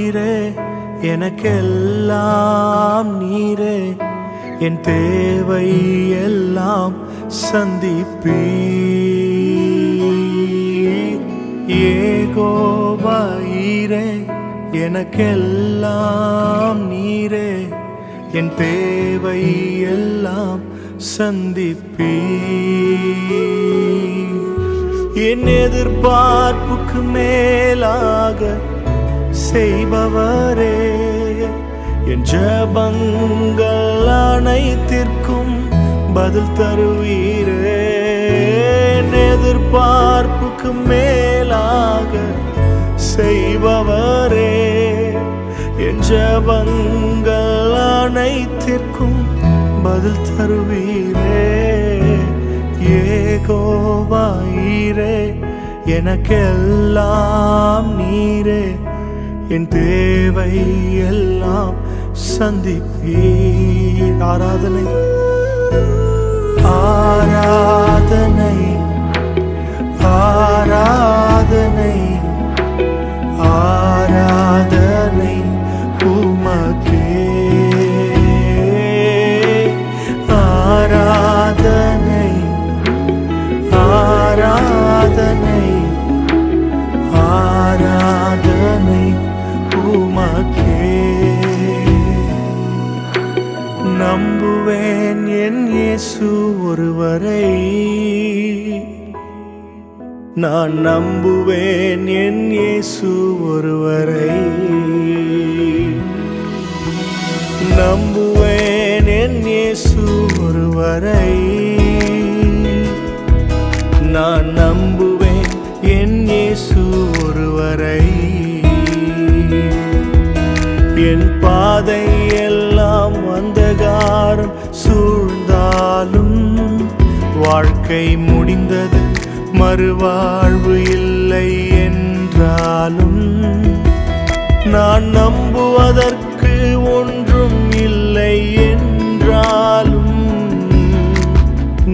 உயிரே எனக்கெல்லாம் நீரே என் தேவை எல்லாம் சந்திப்பீர் யெகோவா ஈரே எனக்கெல்லாம் நீரே என் தேவை எல்லாம் சந்திப்பீர் என் எதிர்பார்ப்புக்கு மேலாக செய்பவரே என் ஜெபங்கள் அனைத்திற்கும் பதில் தருவீரே என் எதிர்பார்ப்புக்கு மேலாக செய்பவரே என் ஜெபங்கள் அனைத்திற்கும் பதில் தருவீரே யெகோவா ஈரே எனக்கெல்லாம் நீரே என் தேவை எல்லாம் சந்திப்பீர் ஆராதனை ஆராதனை ஆராதனை ஆராதனை உமக்கே ஆராதனை ஆராதனை ஆராதனை உமக்கே நம்புவேன் என் இயேசு ஒருவரை நான் நம்புவேன் என் இயேசு ஒருவரை நம்புவேன் என் இயேசு ஒருவரை நான் நம்புவேன் என் இயேசு ஒருவரை என் பாதை எல்லாம் அந்தகாரம் சூழ்ந்தாலும் வாழ்க்கை முடிந்தது மறுவாழ்வு இல்லை என்றாலும் நான் நம்புவதற்கு ஒன்றும் இல்லை என்றாலும்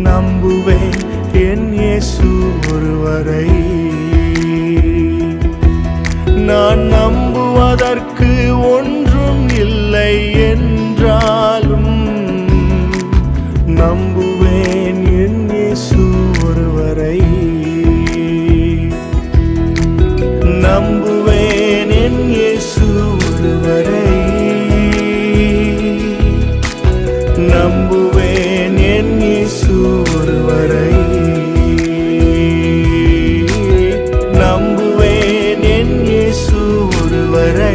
நம்புவேன் என் இயேசு ஒருவரை நான் நம்புவதற்கு ஒன்றும் இல்லை என்றாலும் நம்புவேன் என் இயேசு ஒருவரை நம்புவேன் என் இயேசு ஒருவரை நம்புவேன் என் இயேசு ஒருவரை நம்புவேன் என் இயேசு ஒருவரை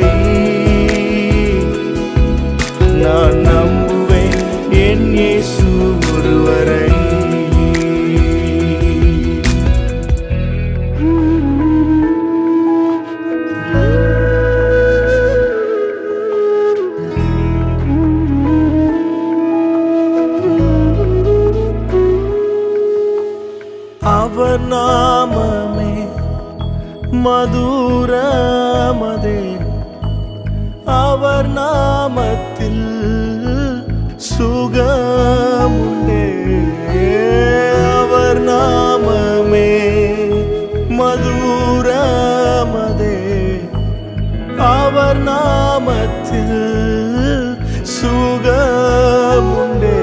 நான் நம்புவேன் என் இயேசு ஒருவரை அவர் நாமமே மதுரமதே அவர் நாமத்தில் சுகமுண்டே அவர் நாமமே மதுரமதே அவர் நாமத்தில் சுகமுண்டே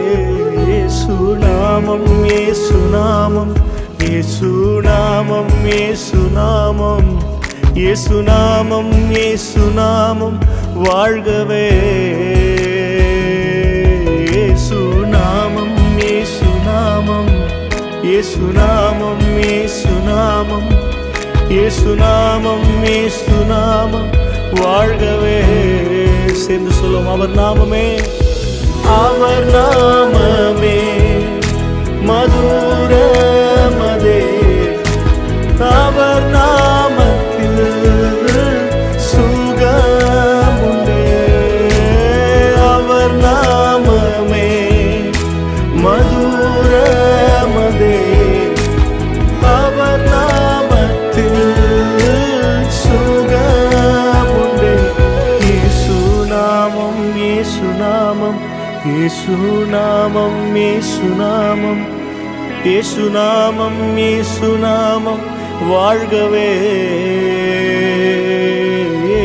இயேசுநாமம் இயேசுநாமம் இயேசுநாமம் இயேசுநாமம் இயேசுநாமம் இயேசுநாமம் வாழ்கவே இயேசுநாமம் இயேசுநாமம் இயேசுநாமம் இயேசுநாமம் இயேசுநாமம் இயேசுநாமம் வாழ்கவே சேர்ந்து சொல்லும் அவர் நாமமே மதுரமதே அவர் நாமத்தில் சுகமுண்டே அவர் நாமமே மதுரமதே அவர் நாமத்தில் சுகமுண்டே இயேசுநாமம் இயேசுநாமம் இயேசுநாமம் இயேசுநாமம் இயேசுநாமம் இயேசுநாமம் வாழ்கவே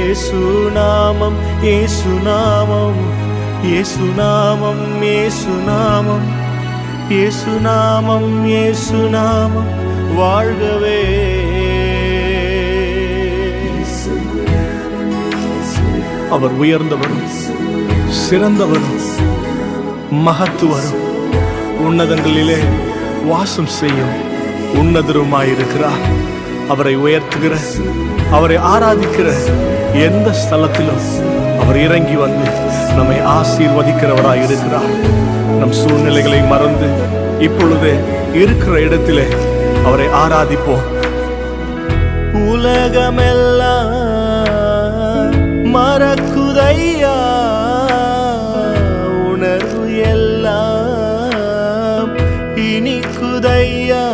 இயேசுநாமம் இயேசுநாமம் இயேசுநாமம் இயேசுநாமம் இயேசுநாமம் இயேசுநாமம் வாழ்கவே. அவர் உயர்ந்தவரும் சிறந்தவரும் மகத்துவரும் உன்னதங்களிலே வாசம் செய்யும் உன்னதருமாயிருக்கிறார். அவரை உயர்த்துகிற, அவரை ஆராதிக்கிற எந்த ஸ்தலத்திலும் அவர் இறங்கி வந்து நம்மை ஆசீர்வதிக்கிறவராய் இருக்கிறார். நம் சூழ்நிலைகளை மறந்து இப்பொழுதே இருக்கிற இடத்திலே அவரை ஆராதிப்போம். உலகமெல்லாம் மறக்குதையா, உணர்வு எல்லாம் இனிக்குதையா.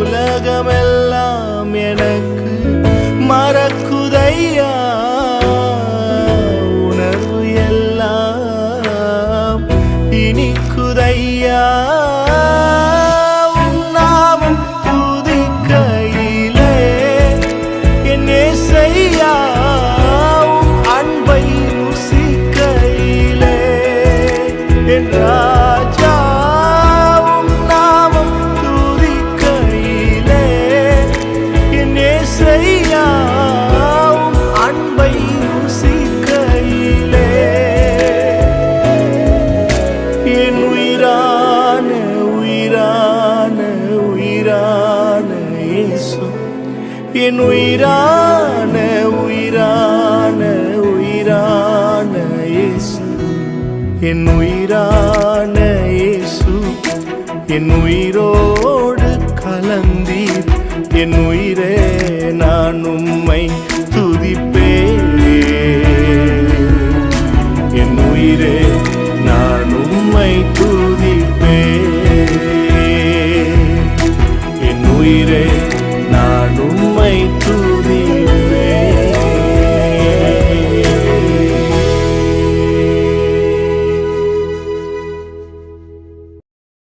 உலகமெல்லாம் எனக்கு மறக்குதையா, உணர்வு எல்லாம் இனிக்குதையா. என் உயிரான உயிரான உயிரான இயேசு, என் உயிரான இயேசு, என் உயிரோடு கலந்தீர். என் உயிரே நான் உம்மை துதிப்பேன். என் உயிரே